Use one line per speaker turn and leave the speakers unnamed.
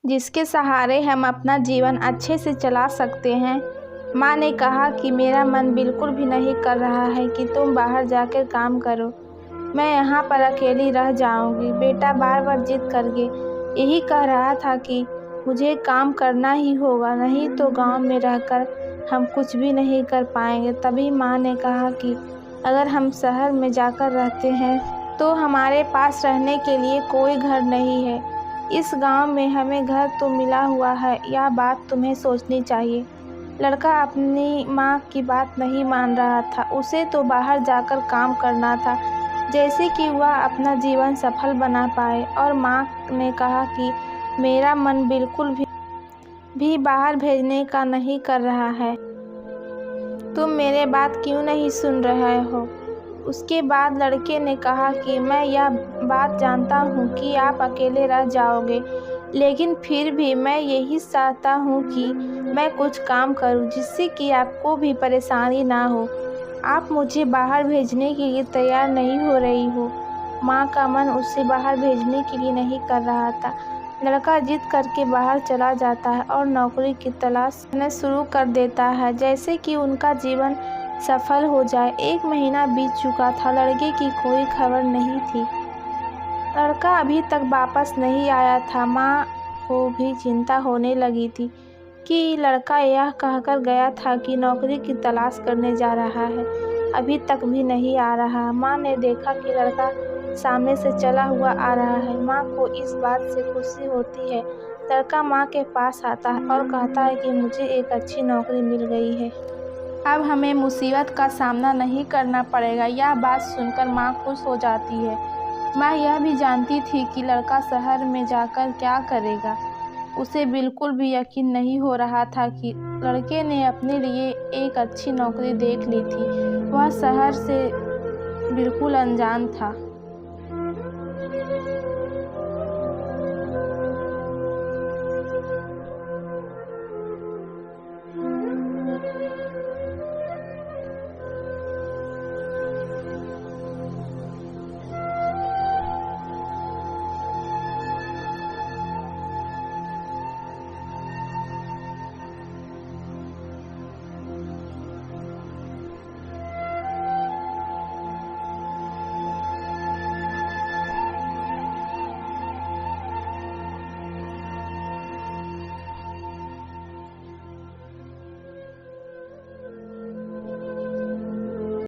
जिसके सहारे हम अपना जीवन अच्छे से चला सकते हैं। माँ ने कहा कि मेरा मन बिल्कुल भी नहीं कर रहा है कि तुम बाहर जाकर काम करो, मैं यहाँ पर अकेली रह जाऊँगी। बेटा बार बार जिद करके यही कह रहा था कि मुझे काम करना ही होगा, नहीं तो गांव में रहकर हम कुछ भी नहीं कर पाएंगे। तभी माँ ने कहा कि अगर हम शहर में जाकर रहते हैं तो हमारे पास रहने के लिए कोई घर नहीं है। इस गांव में हमें घर तो मिला हुआ है, यह बात तुम्हें सोचनी चाहिए। लड़का अपनी माँ की बात नहीं मान रहा था, उसे तो बाहर जाकर काम करना था, जैसे कि वह अपना जीवन सफल बना पाए। और माँ ने कहा कि मेरा मन बिल्कुल भी बाहर भेजने का नहीं कर रहा है, तुम मेरे बात क्यों नहीं सुन रहे हो। उसके बाद लड़के ने कहा कि मैं यह बात जानता हूँ कि आप अकेले रह जाओगे, लेकिन फिर भी मैं यही चाहता हूँ कि मैं कुछ काम करूँ जिससे कि आपको भी परेशानी ना हो। आप मुझे बाहर भेजने के लिए तैयार नहीं हो रही हो। माँ का मन उसे बाहर भेजने के लिए नहीं कर रहा था। लड़का जिद करके बाहर चला जाता है और नौकरी की तलाश करना शुरू कर देता है, जैसे कि उनका जीवन सफल हो जाए। 1 महीना बीत चुका था, लड़के की कोई खबर नहीं थी। लड़का अभी तक वापस नहीं आया था। माँ को भी चिंता होने लगी थी कि लड़का यह कहकर गया था कि नौकरी की तलाश करने जा रहा है, अभी तक भी नहीं आ रहा। माँ ने देखा कि लड़का सामने से चला हुआ आ रहा है। माँ को इस बात से खुशी होती है। लड़का माँ के पास आता है और कहता है कि मुझे एक अच्छी नौकरी मिल गई है, अब हमें मुसीबत का सामना नहीं करना पड़ेगा। यह बात सुनकर माँ खुश हो जाती है। माँ यह भी जानती थी कि लड़का शहर में जाकर क्या करेगा। उसे बिल्कुल भी यकीन नहीं हो रहा था कि लड़के ने अपने लिए एक अच्छी नौकरी देख ली थी। वह शहर से बिल्कुल अनजान था।